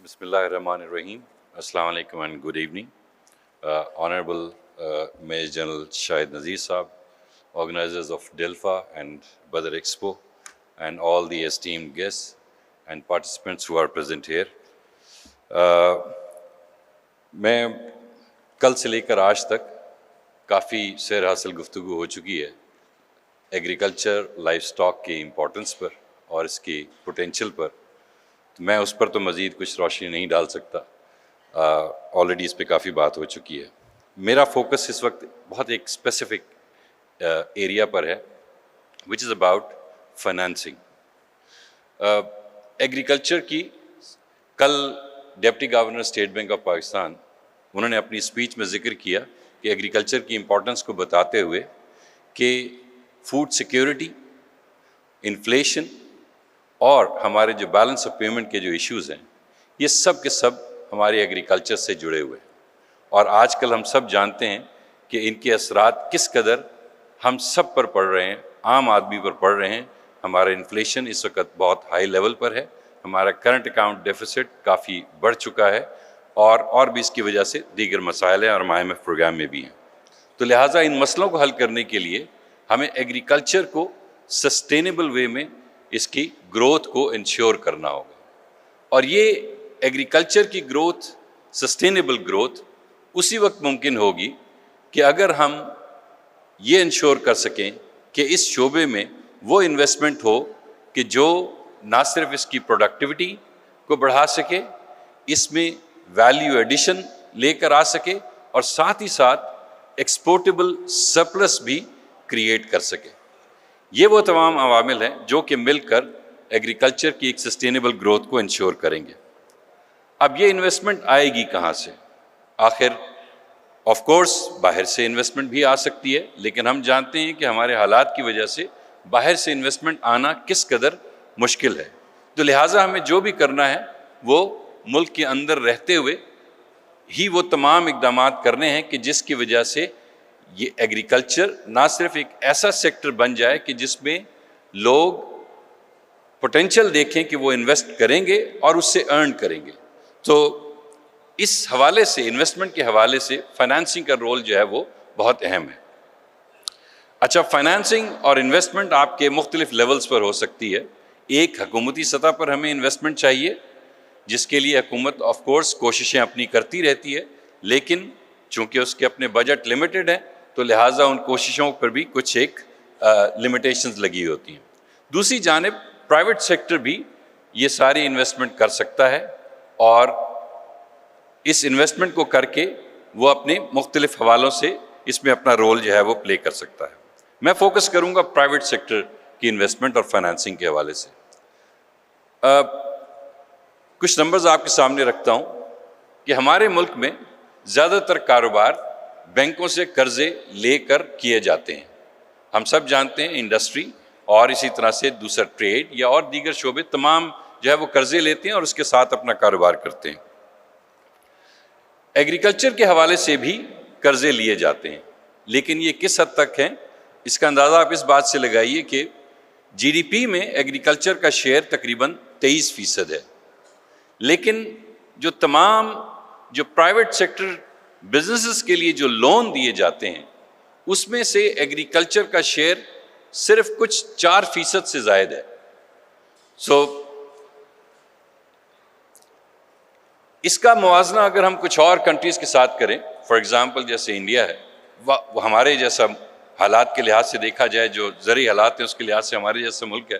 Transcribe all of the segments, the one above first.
Bismillahir Rahmanir Rahim. Assalamu alaikum and good evening. Honorable Major General Shahid Nazir Saab, organizers of DELFA and Badr Expo, and all the esteemed guests and participants who are present here. میں کل سے لے کر آج تک کافی سیر حاصل گفتگو ہو چکی ہے ایگریکلچر لائف سٹاک کی امپورٹنس پر اور اس کی پوٹینشیل پر. میں اس پر تو مزید کچھ روشنی نہیں ڈال سکتا، آلریڈی اس پہ کافی بات ہو چکی ہے. میرا فوکس اس وقت بہت ایک اسپیسیفک ایریا پر ہے وچ از اباؤٹ فائنانسنگ. ایگریکلچر کی کل deputy governor state bank of Pakistan انہوں نے اپنی اسپیچ میں ذکر کیا کہ ایگریکلچر کی امپورٹنس کو بتاتے ہوئے کہ فوڈ سیکیورٹی، انفلیشن اور ہمارے جو بیلنس آف پیمنٹ کے جو ایشوز ہیں یہ سب کے سب ہماری ایگریکلچر سے جڑے ہوئے ہیں. اور آج کل ہم سب جانتے ہیں کہ ان کے اثرات کس قدر ہم سب پر پڑ رہے ہیں، عام آدمی پر پڑ رہے ہیں. ہمارا انفلیشن اس وقت بہت ہائی لیول پر ہے، ہمارا کرنٹ اکاؤنٹ ڈیفیسٹ کافی بڑھ چکا ہے، اور بھی اس کی وجہ سے دیگر مسائل ہیں اور IMF پروگرام میں بھی ہیں. تو لہٰذا ان مسئلوں کو حل کرنے کے لیے ہمیں ایگریکلچر کو سسٹینیبل وے میں اس کی گروتھ کو انشور کرنا ہوگا. اور یہ ایگریکلچر کی گروتھ، سسٹینیبل گروتھ اسی وقت ممکن ہوگی کہ اگر ہم یہ انشور کر سکیں کہ اس شعبے میں وہ انویسٹمنٹ ہو کہ جو نہ صرف اس کی پروڈکٹیوٹی کو بڑھا سکے، اس میں ویلیو ایڈیشن لے کر آ سکے، اور ساتھ ہی ساتھ ایکسپورٹیبل سرپلس بھی کریٹ کر سکے. یہ وہ تمام عوامل ہیں جو کہ مل کر ایگریکلچر کی ایک سسٹینیبل گروتھ کو انشور کریں گے. اب یہ انویسٹمنٹ آئے گی کہاں سے؟ آخر آف کورس باہر سے انویسٹمنٹ بھی آ سکتی ہے، لیکن ہم جانتے ہیں کہ ہمارے حالات کی وجہ سے باہر سے انویسٹمنٹ آنا کس قدر مشکل ہے. تو لہٰذا ہمیں جو بھی کرنا ہے وہ ملک کے اندر رہتے ہوئے ہی وہ تمام اقدامات کرنے ہیں کہ جس کی وجہ سے یہ ایگریکلچر نہ صرف ایک ایسا سیکٹر بن جائے کہ جس میں لوگ پوٹینشیل دیکھیں کہ وہ انویسٹ کریں گے اور اس سے ارن کریں گے. تو اس حوالے سے، انویسٹمنٹ کے حوالے سے فائنانسنگ کا رول جو ہے وہ بہت اہم ہے. اچھا، فائنانسنگ اور انویسٹمنٹ آپ کے مختلف لیولز پر ہو سکتی ہے. ایک حکومتی سطح پر ہمیں انویسٹمنٹ چاہیے، جس کے لیے حکومت آف کورس کوششیں اپنی کرتی رہتی ہے، لیکن چونکہ اس کے اپنے بجٹ لمیٹڈ ہیں تو لہٰذا ان کوششوں پر بھی کچھ ایک لمیٹیشنز لگی ہوتی ہیں. دوسری جانب پرائیویٹ سیکٹر بھی یہ ساری انویسٹمنٹ کر سکتا ہے، اور اس انویسٹمنٹ کو کر کے وہ اپنے مختلف حوالوں سے اس میں اپنا رول جو ہے وہ پلے کر سکتا ہے. میں فوکس کروں گا پرائیویٹ سیکٹر کی انویسٹمنٹ اور فائنانسنگ کے حوالے سے. کچھ نمبرز آپ کے سامنے رکھتا ہوں کہ ہمارے ملک میں زیادہ تر کاروبار بینکوں سے قرضے لے کر کیے جاتے ہیں. ہم سب جانتے ہیں انڈسٹری اور اسی طرح سے دوسرا ٹریڈ یا اور دیگر شعبے تمام جو ہے وہ قرضے لیتے ہیں اور اس کے ساتھ اپنا کاروبار کرتے ہیں. ایگریکلچر کے حوالے سے بھی قرضے لیے جاتے ہیں، لیکن یہ کس حد تک ہیں اس کا اندازہ آپ اس بات سے لگائیے کہ GDP میں ایگریکلچر کا شیئر تقریباً 23% ہے، لیکن جو تمام جو پرائیویٹ سیکٹر بزنسز کے لیے جو لون دیے جاتے ہیں اس میں سے ایگریکلچر کا شیئر صرف کچھ 4% سے زائد ہے. اس کا موازنہ اگر ہم کچھ اور کنٹریز کے ساتھ کریں، فار ایگزامپل جیسے انڈیا ہے، وہ ہمارے جیسا حالات کے لحاظ سے دیکھا جائے، جو زرعی حالات ہیں اس کے لحاظ سے ہمارے جیسا ملک ہے،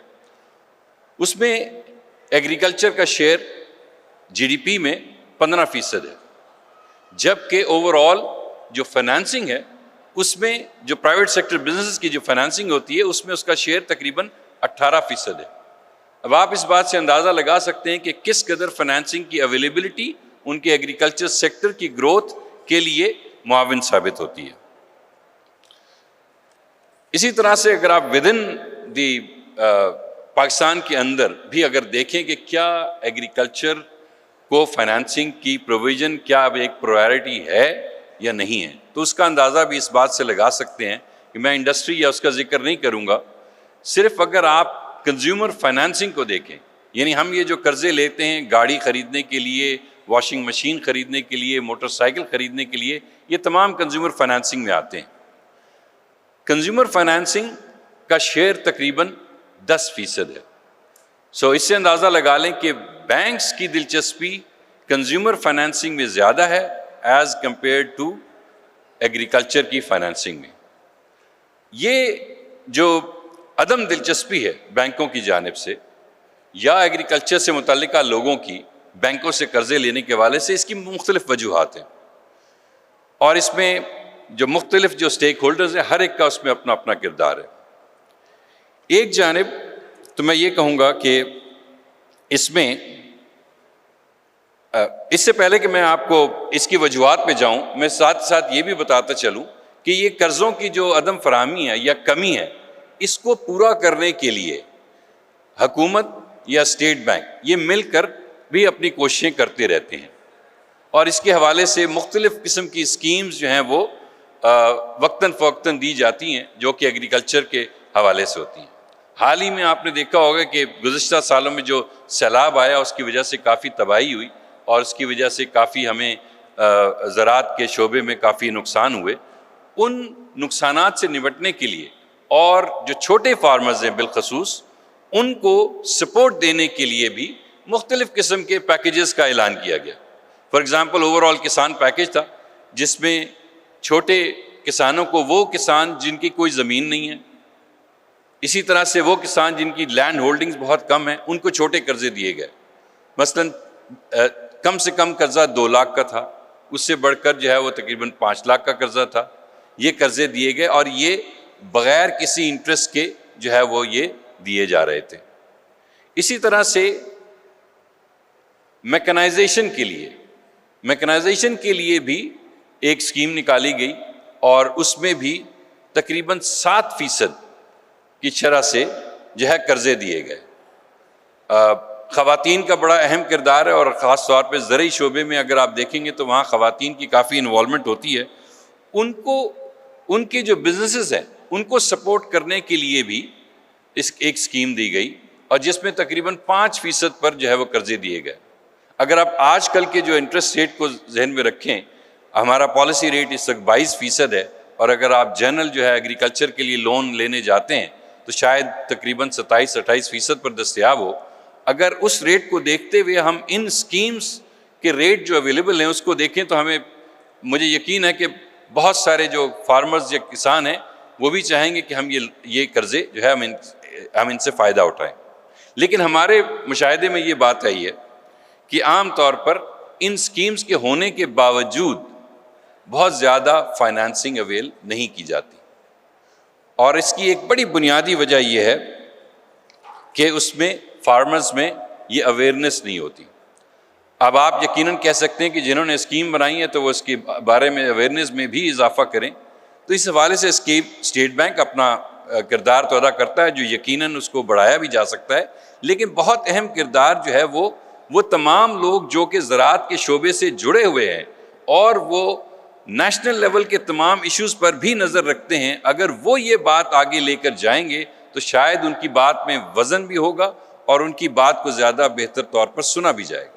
اس میں ایگریکلچر کا شیئر GDP میں 15% ہے، جبکہ اوور آل جو فائنانسنگ ہے اس میں جو پرائیویٹ سیکٹر بزنس کی جو فائنانسنگ ہوتی ہے اس میں اس کا شیئر تقریباً 18% ہے. اب آپ اس بات سے اندازہ لگا سکتے ہیں کہ کس قدر فائنانسنگ کی اویلیبلٹی ان کے ایگریکلچر سیکٹر کی گروتھ کے لیے معاون ثابت ہوتی ہے. اسی طرح سے اگر آپ ودن دی پاکستان کے اندر بھی اگر دیکھیں کہ کیا ایگریکلچر کو فائنانسنگ کی پروویژن کیا اب ایک پرائرٹی ہے یا نہیں ہے، تو اس کا اندازہ بھی اس بات سے لگا سکتے ہیں کہ میں انڈسٹری یا اس کا ذکر نہیں کروں گا. صرف اگر آپ کنزیومر فائنانسنگ کو دیکھیں یعنی ہم یہ جو قرضے لیتے ہیں گاڑی خریدنے کے لیے، واشنگ مشین خریدنے کے لیے، موٹر سائیکل خریدنے کے لیے، یہ تمام کنزیومر فائنانسنگ میں آتے ہیں۔ کنزیومر فائنانسنگ کا شیئر تقریباً 10% ہے۔ اس سے اندازہ لگا لیں کہ بینکس کی دلچسپی کنزیومر فائنانسنگ میں زیادہ ہے ایز کمپیئرڈ ٹو ایگریکلچر کی فائنانسنگ میں۔ یہ جو عدم دلچسپی ہے بینکوں کی جانب سے یا ایگریکلچر سے متعلقہ لوگوں کی بینکوں سے قرضے لینے کے حوالے سے، اس کی مختلف وجوہات ہیں، اور اس میں جو مختلف جو سٹیک ہولڈرز ہیں ہر ایک کا اس میں اپنا اپنا کردار ہے۔ ایک جانب تو میں یہ کہوں گا کہ اس میں اس سے پہلے کہ میں آپ کو اس کی وجوہات پہ جاؤں، میں ساتھ ساتھ یہ بھی بتاتا چلوں کہ یہ قرضوں کی جو عدم فراہمی ہے یا کمی ہے، اس کو پورا کرنے کے لیے حکومت یا اسٹیٹ بینک یہ مل کر بھی اپنی کوششیں کرتے رہتے ہیں، اور اس کے حوالے سے مختلف قسم کی اسکیمز جو ہیں وہ وقتاً فوقتاً دی جاتی ہیں جو کہ ایگریکلچر کے حوالے سے ہوتی ہیں۔ حال ہی میں آپ نے دیکھا ہوگا کہ گزشتہ سالوں میں جو سیلاب آیا اس کی وجہ سے کافی تباہی ہوئی، اور اس کی وجہ سے کافی ہمیں زراعت کے شعبے میں کافی نقصان ہوئے۔ ان نقصانات سے نمٹنے کے لیے اور جو چھوٹے فارمرز ہیں بالخصوص ان کو سپورٹ دینے کے لیے بھی مختلف قسم کے پیکیجز کا اعلان کیا گیا۔ فار ایگزامپل اوور آل کسان پیکیج تھا، جس میں چھوٹے کسانوں کو، وہ کسان جن کی کوئی زمین نہیں ہے، اسی طرح سے وہ کسان جن کی لینڈ ہولڈنگز بہت کم ہیں، ان کو چھوٹے قرضے دیے گئے۔ مثلاً کم سے کم قرضہ 2 لاکھ کا تھا، اس سے بڑھ کر جو ہے وہ تقریباً 5 لاکھ کا قرضہ تھا۔ یہ قرضے دیے گئے اور یہ بغیر کسی انٹرسٹ کے جو ہے وہ یہ دیے جا رہے تھے۔ اسی طرح سے میکنائزیشن کے لیے بھی ایک اسکیم نکالی گئی، اور اس میں بھی تقریباً 7% کی شرح سے جو ہے قرضے دیے گئے۔ خواتین کا بڑا اہم کردار ہے، اور خاص طور پہ زرعی شعبے میں اگر آپ دیکھیں گے تو وہاں خواتین کی کافی انوالومنٹ ہوتی ہے۔ ان کے جو بزنسز ہیں ان کو سپورٹ کرنے کے لیے بھی ایک اسکیم دی گئی، اور جس میں تقریباً 5% پر جو ہے وہ قرضے دیے گئے۔ اگر آپ آج کل کے جو انٹرسٹ ریٹ کو ذہن میں رکھیں، ہمارا پالیسی ریٹ اس وقت 22% ہے، اور اگر آپ جنرل جو ہے ایگریکلچر کے لیے لون لینے جاتے ہیں تو شاید تقریباً 27-28% پر دستیاب ہو۔ اگر اس ریٹ کو دیکھتے ہوئے ہم ان اسکیمز کے ریٹ جو اویلیبل ہیں اس کو دیکھیں تو مجھے یقین ہے کہ بہت سارے جو فارمرز یا کسان ہیں وہ بھی چاہیں گے کہ ہم یہ قرضے جو ہے ہم ان سے فائدہ اٹھائیں۔ لیکن ہمارے مشاہدے میں یہ بات آئی ہے کہ عام طور پر ان سکیمز کے ہونے کے باوجود بہت زیادہ فائنانسنگ اویل نہیں کی جاتی، اور اس کی ایک بڑی بنیادی وجہ یہ ہے کہ اس میں فارمرز میں یہ اویئرنیس نہیں ہوتی۔ اب آپ یقیناً کہہ سکتے ہیں کہ جنہوں نے اسکیم بنائی ہے تو وہ اس کے بارے میں اویئرنیس میں بھی اضافہ کریں، تو اس حوالے سے اسٹیٹ بینک اپنا کردار تو ادا کرتا ہے جو یقیناً اس کو بڑھایا بھی جا سکتا ہے، لیکن بہت اہم کردار جو ہے وہ تمام لوگ جو کہ زراعت کے شعبے سے جڑے ہوئے ہیں اور وہ نیشنل لیول کے تمام ایشوز پر بھی نظر رکھتے ہیں، اگر وہ یہ بات آگے لے کر جائیں گے تو شاید ان کی بات میں وزن بھی ہوگا اور ان کی بات کو زیادہ بہتر طور پر سنا بھی جائے گا۔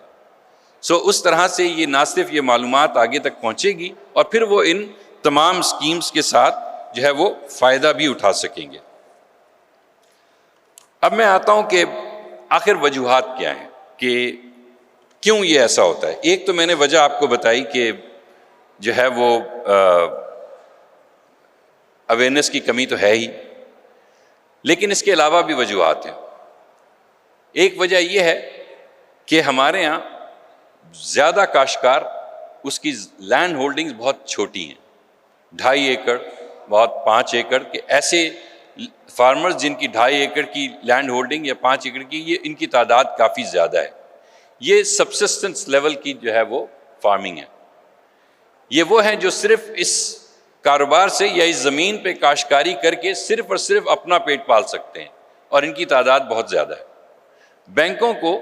اس طرح سے یہ نہ صرف یہ معلومات آگے تک پہنچے گی اور پھر وہ ان تمام سکیمز کے ساتھ جو ہے وہ فائدہ بھی اٹھا سکیں گے۔ اب میں آتا ہوں کہ آخر وجوہات کیا ہیں کہ کیوں یہ ایسا ہوتا ہے۔ ایک تو میں نے وجہ آپ کو بتائی کہ جو ہے وہ اویئرنیس کی کمی تو ہے ہی، لیکن اس کے علاوہ بھی وجوہات ہیں۔ ایک وجہ یہ ہے کہ ہمارے ہاں زیادہ کاشتکار اس کی لینڈ ہولڈنگز بہت چھوٹی ہیں، 2.5 ایکڑ، بہت 5 ایکڑ کے ایسے فارمرز جن کی 2.5 ایکڑ کی لینڈ ہولڈنگ یا 5 ایکڑ کی، ان کی تعداد کافی زیادہ ہے۔ یہ سبسسٹنس لیول کی جو ہے وہ فارمنگ ہے، یہ وہ ہیں جو صرف اس کاروبار سے یا اس زمین پہ کاشتکاری کر کے صرف اور صرف اپنا پیٹ پال سکتے ہیں، اور ان کی تعداد بہت زیادہ ہے۔ بینکوں کو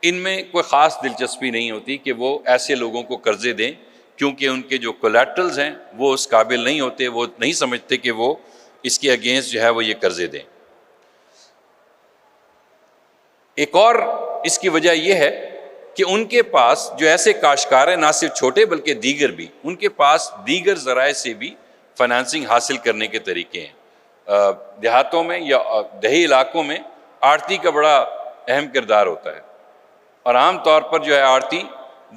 ان میں کوئی خاص دلچسپی نہیں ہوتی کہ وہ ایسے لوگوں کو قرضے دیں، کیونکہ ان کے جو کولیٹرلز ہیں وہ اس قابل نہیں ہوتے، وہ نہیں سمجھتے کہ وہ اس کے اگینسٹ جو ہے وہ یہ قرضے دیں۔ ایک اور اس کی وجہ یہ ہے کہ ان کے پاس جو ایسے کاشتکار ہیں، نہ صرف چھوٹے بلکہ دیگر بھی، ان کے پاس دیگر ذرائع سے بھی فائنانسنگ حاصل کرنے کے طریقے ہیں۔ دیہاتوں میں یا دیہی علاقوں میں آڑتی کا بڑا اہم کردار ہوتا ہے، اور عام طور پر جو ہے آڑتی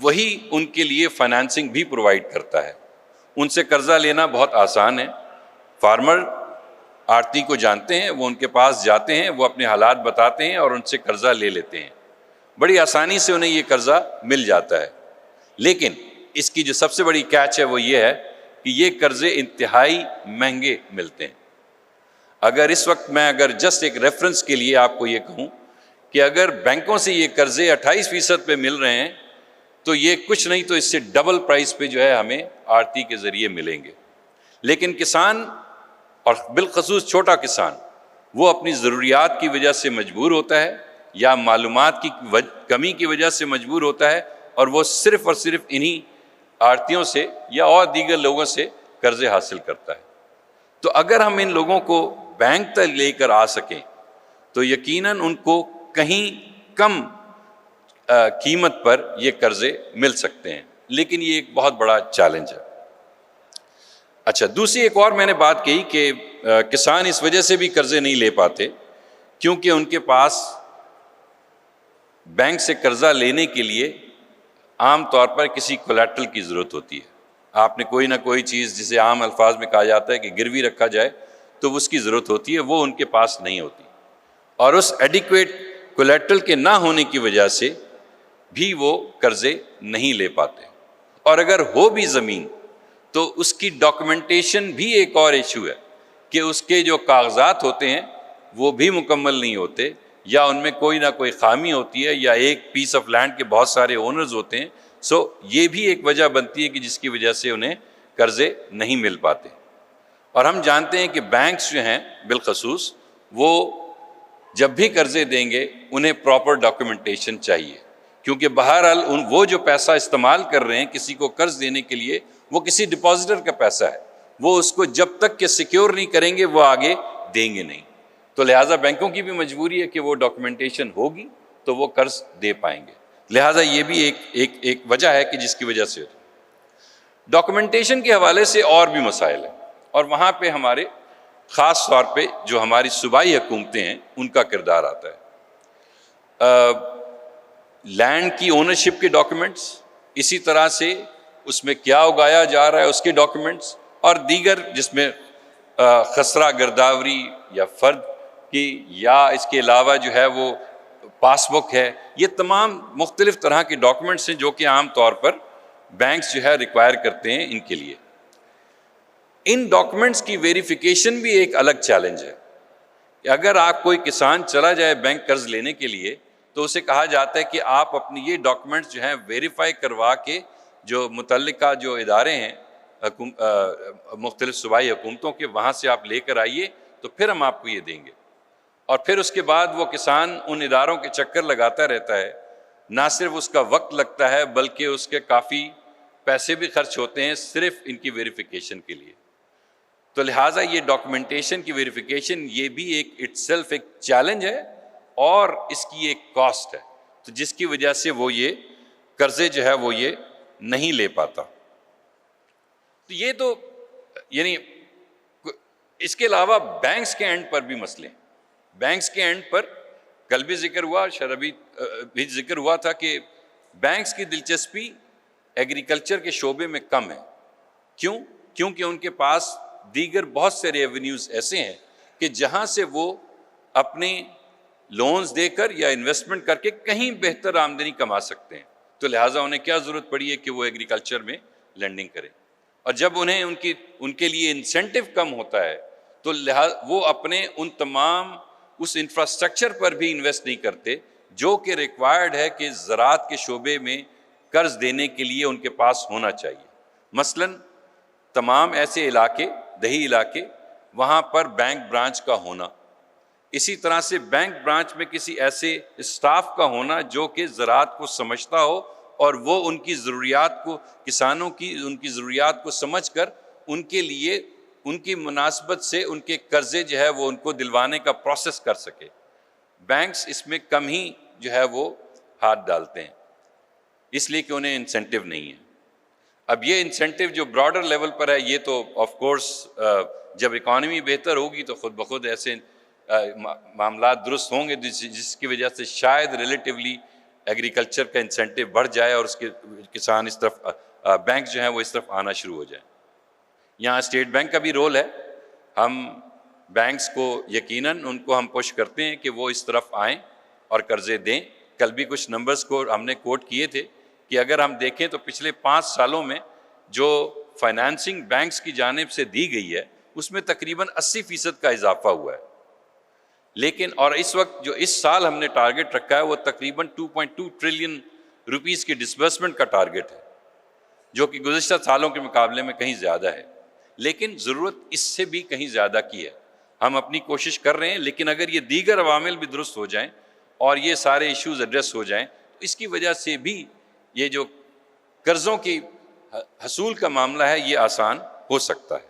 وہی ان کے لیے فائنانسنگ بھی پرووائڈ کرتا ہے۔ ان سے قرضہ لینا بہت آسان ہے۔ فارمر آڑتی کو جانتے ہیں، وہ ان کے پاس جاتے ہیں، وہ اپنے حالات بتاتے ہیں اور ان سے قرضہ لے لیتے ہیں، بڑی آسانی سے انہیں یہ قرضہ مل جاتا ہے۔ لیکن اس کی جو سب سے بڑی کیچ ہے وہ یہ ہے کہ یہ قرضے انتہائی مہنگے ملتے ہیں۔ اگر اس وقت میں جسٹ ایک ریفرنس کے لیے آپ کو یہ کہوں کہ اگر بینکوں سے یہ قرضے 28% پہ مل رہے ہیں تو یہ کچھ نہیں تو اس سے ڈبل پرائس پہ جو ہے ہمیں آڑتی کے ذریعے ملیں گے۔ لیکن کسان اور بالخصوص چھوٹا کسان وہ اپنی ضروریات کی وجہ سے مجبور ہوتا ہے یا معلومات کی کمی کی وجہ سے مجبور ہوتا ہے، اور وہ صرف اور صرف انہی آڑتیوں سے یا اور دیگر لوگوں سے قرضے حاصل کرتا ہے۔ تو اگر ہم ان لوگوں کو بینک تک لے کر آ سکیں تو یقیناً ان کو کہیں کم قیمت پر یہ قرضے مل سکتے ہیں، لیکن یہ ایک بہت بڑا چیلنج ہے۔ اچھا، دوسری ایک اور میں نے بات کہی کہ کسان اس وجہ سے بھی قرضے نہیں لے پاتے کیونکہ ان کے پاس بینک سے قرضہ لینے کے لیے عام طور پر کسی کولیٹرل کی ضرورت ہوتی ہے۔ آپ نے کوئی نہ کوئی چیز جسے عام الفاظ میں کہا جاتا ہے کہ گروی رکھا جائے تو اس کی ضرورت ہوتی ہے، وہ ان کے پاس نہیں ہوتی، اور اس ایڈیکویٹ کولیٹرل کے نہ ہونے کی وجہ سے بھی وہ قرضے نہیں لے پاتے۔ اور اگر ہو بھی زمین تو اس کی ڈاکومنٹیشن بھی ایک اور ایشو ہے کہ اس کے جو کاغذات ہوتے ہیں وہ بھی مکمل نہیں ہوتے، یا ان میں کوئی نہ کوئی خامی ہوتی ہے، یا ایک پیس آف لینڈ کے بہت سارے اونرز ہوتے ہیں۔ یہ بھی ایک وجہ بنتی ہے کہ جس کی وجہ سے انہیں قرضے نہیں مل پاتے۔ اور ہم جانتے ہیں کہ بینکس جو ہیں بالخصوص وہ جب بھی قرضے دیں گے انہیں پراپر ڈاکومنٹیشن چاہیے، کیونکہ بہرحال وہ جو پیسہ استعمال کر رہے ہیں کسی کو قرض دینے کے لیے وہ کسی ڈپازیٹر کا پیسہ ہے، وہ اس کو جب تک کہ سیکیور نہیں کریں گے وہ آگے دیں گے نہیں۔ تو لہٰذا بینکوں کی بھی مجبوری ہے کہ وہ ڈاکومنٹیشن ہوگی تو وہ قرض دے پائیں گے۔ لہٰذا یہ بھی ایک وجہ ہے کہ جس کی وجہ سے ڈاکومنٹیشن کے حوالے سے اور بھی مسائل ہیں، اور وہاں پہ ہمارے خاص طور پہ جو ہماری صوبائی حکومتیں ہیں ان کا کردار آتا ہے۔ لینڈ کی اونرشپ کے ڈاکومنٹس، اسی طرح سے اس میں کیا اگایا جا رہا ہے اس کے ڈاکومنٹس، اور دیگر جس میں خسرہ گرداوری یا فرد کی، یا اس کے علاوہ جو ہے وہ پاس بک ہے، یہ تمام مختلف طرح کے ڈاکومنٹس ہیں جو کہ عام طور پر بینکس جو ہے ریکوائر کرتے ہیں ان کے لیے۔ ان ڈاکومنٹس کی ویریفیکیشن بھی ایک الگ چیلنج ہے کہ اگر آپ کوئی کسان چلا جائے بینک قرض لینے کے لیے تو اسے کہا جاتا ہے کہ آپ اپنی یہ ڈاکومنٹس جو ہیں ویریفائی کروا کے جو متعلقہ جو ادارے ہیں مختلف صوبائی حکومتوں کے، وہاں سے آپ لے کر آئیے تو پھر ہم آپ کو یہ دیں گے۔ اور پھر اس کے بعد وہ کسان ان اداروں کے چکر لگاتا رہتا ہے، نہ صرف اس کا وقت لگتا ہے بلکہ اس کے کافی پیسے بھی خرچ ہوتے ہیں صرف ان کی ویریفیکیشن کے لیے۔ تو لہٰذا یہ ڈاکومنٹیشن کی ویریفیکیشن یہ بھی ایک اٹ سیلف ایک چیلنج ہے اور اس کی ایک کاسٹ ہے، تو جس کی وجہ سے وہ یہ قرضے جو ہے وہ یہ نہیں لے پاتا۔ تو یہ تو یعنی اس کے علاوہ بینکس کے اینڈ پر بھی مسئلے ہیں۔ بینکس کے اینڈ پر کل بھی ذکر ہوا، شاید ابھی بھی ذکر ہوا تھا کہ بینکس کی دلچسپی ایگریکلچر کے شعبے میں کم ہے۔ کیوں؟ کیونکہ ان کے پاس دیگر بہت سے ریونیوز ایسے ہیں کہ جہاں سے وہ اپنے لونز دے کر یا انویسٹمنٹ کر کے کہیں بہتر آمدنی کما سکتے ہیں، تو لہٰذا انہیں کیا ضرورت پڑی ہے کہ وہ ایگریکلچر میں لینڈنگ کریں۔ اور جب انہیں ان کے لیے انسینٹیو کم ہوتا ہے تو وہ اپنے ان تمام اس انفراسٹرکچر پر بھی انویسٹ نہیں کرتے جو کہ ریکوائرڈ ہے کہ زراعت کے شعبے میں قرض دینے کے لیے ان کے پاس ہونا چاہیے۔ مثلاً تمام ایسے علاقے، دیہی علاقے، وہاں پر بینک برانچ کا ہونا، اسی طرح سے بینک برانچ میں کسی ایسے اسٹاف کا ہونا جو کہ زراعت کو سمجھتا ہو اور وہ ان کی ضروریات کو، کسانوں کی ان کی ضروریات کو سمجھ کر ان کے لیے ان کی مناسبت سے ان کے قرضے جو ہے وہ ان کو دلوانے کا پروسیس کر سکے۔ بینکس اس میں کم ہی جو ہے وہ ہاتھ ڈالتے ہیں، اس لیے کہ انہیں انسینٹیو نہیں ہے۔ اب یہ انسینٹیو جو براڈر لیول پر ہے، یہ تو آف کورس جب اکانومی بہتر ہوگی تو خود بخود ایسے معاملات درست ہوں گے، جس کی وجہ سے شاید ریلیٹیولی ایگریکلچر کا انسینٹیو بڑھ جائے اور اس کے کسان اس طرف بینک جو ہیں وہ اس طرف آنا شروع ہو جائیں۔ یہاں اسٹیٹ بینک کا بھی رول ہے، ہم بینکس کو یقیناً ان کو ہم پش کرتے ہیں کہ وہ اس طرف آئیں اور قرضے دیں۔ کل بھی کچھ نمبرز کو ہم نے کوٹ کیے تھے کہ اگر ہم دیکھیں تو پچھلے 5 سالوں میں جو فائنانسنگ بینکس کی جانب سے دی گئی ہے اس میں تقریباً 80% کا اضافہ ہوا ہے، لیکن اور اس وقت جو اس سال ہم نے ٹارگٹ رکھا ہے وہ تقریباً 2.2 ٹریلین روپیز کی ڈسبرسمنٹ کا ٹارگٹ ہے، جو کہ گزشتہ سالوں کے مقابلے میں کہیں زیادہ ہے، لیکن ضرورت اس سے بھی کہیں زیادہ کی ہے۔ ہم اپنی کوشش کر رہے ہیں، لیکن اگر یہ دیگر عوامل بھی درست ہو جائیں اور یہ سارے ایشوز ایڈریس ہو جائیں تو اس کی وجہ سے بھی یہ جو قرضوں کی حصول کا معاملہ ہے یہ آسان ہو سکتا ہے۔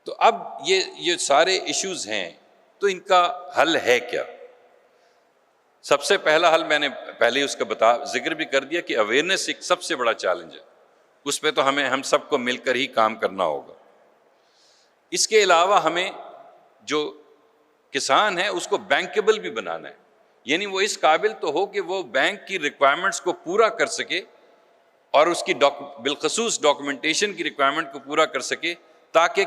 تو اب یہ سارے ایشوز ہیں، تو ان کا حل ہے کیا؟ سب سے پہلا حل میں نے پہلے اس کا ذکر بھی کر دیا کہ اویئرنیس ایک سب سے بڑا چیلنج ہے، اس پہ تو ہم سب کو مل کر ہی کام کرنا ہوگا۔ اس کے علاوہ ہمیں جو کسان ہے اس کو بینکیبل بھی بنانا ہے، یعنی وہ اس قابل تو ہو کہ وہ بینک کی ریکوائرمنٹس کو پورا کر سکے اور اس کی بالخصوص ڈاکومنٹیشن کی ریکوائرمنٹ کو پورا کر سکے، تاکہ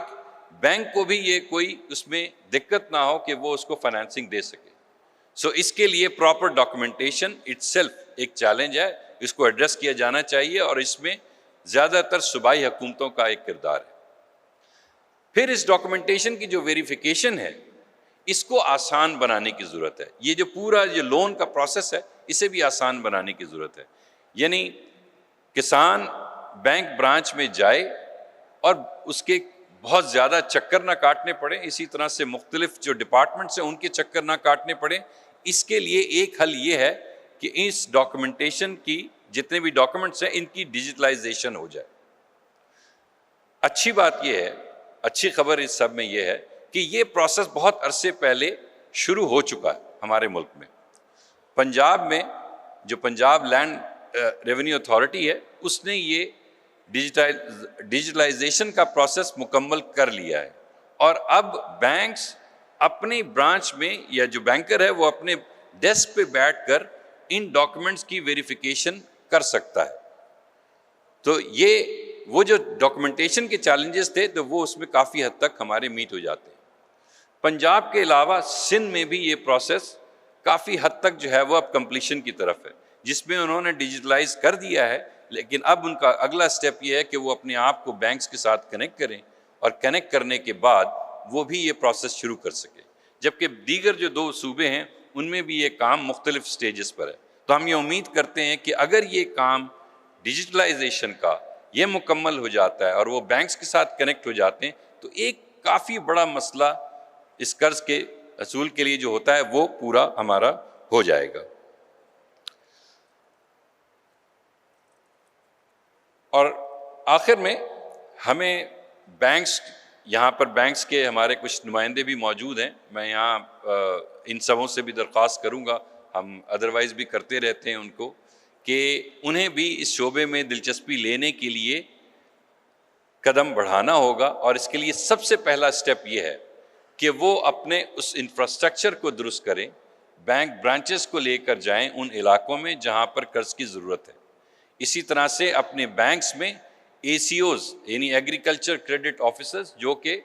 بینک کو بھی یہ کوئی اس میں دقت نہ ہو کہ وہ اس کو فائنینسنگ دے سکے۔ سو اس کے لیے پراپر ڈاکومنٹیشن اٹ سیلف ایک چیلنج ہے، اس کو ایڈریس کیا جانا چاہیے، اور اس میں زیادہ تر صوبائی حکومتوں کا ایک کردار ہے۔ پھر اس ڈاکومنٹیشن کی جو ویریفیکیشن ہے اس کو آسان بنانے کی ضرورت ہے، یہ جو پورا یہ لون کا پروسیس ہے اسے بھی آسان بنانے کی ضرورت ہے، یعنی کسان بینک برانچ میں جائے اور اس کے بہت زیادہ چکر نہ کاٹنے پڑے، اسی طرح سے مختلف جو ڈپارٹمنٹس ہیں ان کے چکر نہ کاٹنے پڑے۔ اس کے لیے ایک حل یہ ہے کہ اس ڈاکومنٹیشن کی جتنے بھی ڈاکومنٹس ہیں ان کی ڈیجیٹلائزیشن ہو جائے۔ اچھی بات یہ ہے، اچھی خبر اس سب میں یہ ہے کہ یہ پروسیس بہت عرصے پہلے شروع ہو چکا ہے ہمارے ملک میں۔ پنجاب میں جو پنجاب لینڈ ریونیو اتھارٹی ہے اس نے یہ ڈیجیٹلائزیشن کا پروسیس مکمل کر لیا ہے، اور اب بینکس اپنی برانچ میں یا جو بینکر ہے وہ اپنے ڈیسک پہ بیٹھ کر ان ڈاکومنٹس کی ویریفیکیشن کر سکتا ہے۔ تو یہ وہ جو ڈاکومنٹیشن کے چیلنجز تھے تو وہ اس میں کافی حد تک ہمارے میٹ ہو جاتے ہیں۔ پنجاب کے علاوہ سندھ میں بھی یہ پروسیس کافی حد تک جو ہے وہ اب کمپلیشن کی طرف ہے، جس میں انہوں نے ڈیجیٹلائز کر دیا ہے، لیکن اب ان کا اگلا سٹیپ یہ ہے کہ وہ اپنے آپ کو بینکس کے ساتھ کنیکٹ کریں، اور کنیکٹ کرنے کے بعد وہ بھی یہ پروسیس شروع کر سکیں، جبکہ دیگر جو 2 صوبے ہیں ان میں بھی یہ کام مختلف سٹیجز پر ہے۔ تو ہم یہ امید کرتے ہیں کہ اگر یہ کام ڈیجیٹلائزیشن کا یہ مکمل ہو جاتا ہے اور وہ بینکس کے ساتھ کنیکٹ ہو جاتے ہیں تو ایک کافی بڑا مسئلہ اس قرض کے حصول کے لیے جو ہوتا ہے وہ پورا ہمارا ہو جائے گا۔ اور آخر میں ہمیں بینکس، یہاں پر بینکس کے ہمارے کچھ نمائندے بھی موجود ہیں، میں یہاں ان سبوں سے بھی درخواست کروں گا، ہم ادروائز بھی کرتے رہتے ہیں ان کو، کہ انہیں بھی اس شعبے میں دلچسپی لینے کے لیے قدم بڑھانا ہوگا، اور اس کے لیے سب سے پہلا سٹیپ یہ ہے کہ وہ اپنے اس انفراسٹرکچر کو درست کریں، بینک برانچز کو لے کر جائیں ان علاقوں میں جہاں پر قرض کی ضرورت ہے۔ اسی طرح سے اپنے بینکس میں ACOs یعنی ایگریکلچر کریڈٹ آفیسرز، جو کہ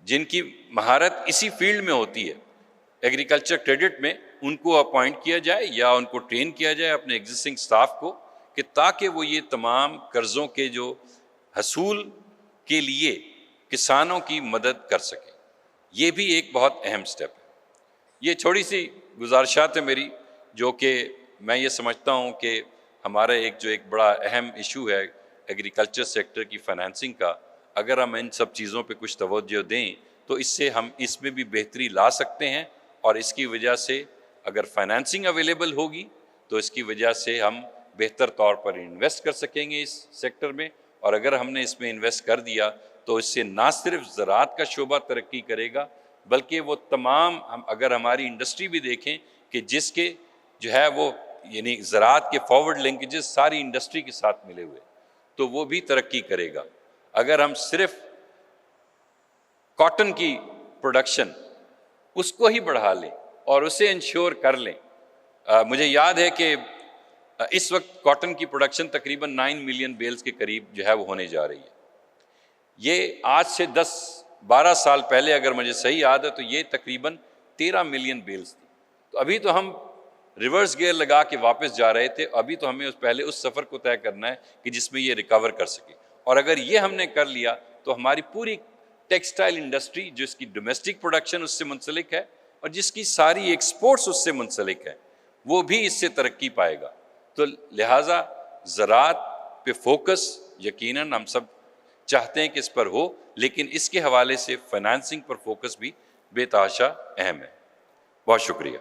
جن کی مہارت اسی فیلڈ میں ہوتی ہے ایگریکلچر کریڈٹ میں، ان کو اپوائنٹ کیا جائے یا ان کو ٹرین کیا جائے اپنے ایگزسٹنگ سٹاف کو، کہ تاکہ وہ یہ تمام قرضوں کے جو حصول کے لیے کسانوں کی مدد کر سکیں۔ یہ بھی ایک بہت اہم سٹیپ ہے۔ یہ چھوٹی سی گزارشات ہے میری، جو کہ میں یہ سمجھتا ہوں کہ ہمارا ایک بڑا اہم ایشو ہے ایگریکلچر سیکٹر کی فائنانسنگ کا۔ اگر ہم ان سب چیزوں پہ کچھ توجہ دیں تو اس سے ہم اس میں بھی بہتری لا سکتے ہیں، اور اس کی وجہ سے اگر فائنانسنگ اویلیبل ہوگی تو اس کی وجہ سے ہم بہتر طور پر انویسٹ کر سکیں گے اس سیکٹر میں، اور اگر ہم نے اس میں انویسٹ کر دیا تو اس سے نہ صرف زراعت کا شعبہ ترقی کرے گا، بلکہ وہ تمام اگر ہماری انڈسٹری بھی دیکھیں کہ جس کے جو ہے وہ یعنی زراعت کے فارورڈ لنکیجز ساری انڈسٹری کے ساتھ ملے ہوئے، تو وہ بھی ترقی کرے گا۔ اگر ہم صرف کاٹن کی پروڈکشن اس کو ہی بڑھا لیں اور اسے انشور کر لیں، مجھے یاد ہے کہ اس وقت کاٹن کی پروڈکشن تقریباً 9 ملین بیلز کے قریب جو ہے وہ ہونے جا رہی ہے۔ یہ آج سے 10-12 سال پہلے اگر مجھے صحیح یاد ہے تو یہ تقریباً 13 ملین بیلز تھی۔ تو ابھی تو ہم ریورس گیئر لگا کے واپس جا رہے تھے، ابھی تو ہمیں پہلے اس سفر کو طے کرنا ہے کہ جس میں یہ ریکور کر سکے، اور اگر یہ ہم نے کر لیا تو ہماری پوری ٹیکسٹائل انڈسٹری جس کی ڈومیسٹک پروڈکشن اس سے منسلک ہے اور جس کی ساری ایکسپورٹس اس سے منسلک ہے، وہ بھی اس سے ترقی پائے گا۔ تو لہٰذا زراعت پہ فوکس یقیناً ہم سب چاہتے ہیں کہ اس پر ہو، لیکن اس کے حوالے سے فائنانسنگ پر فوکس بھی بے تحاشا اہم ہے۔ بہت شکریہ۔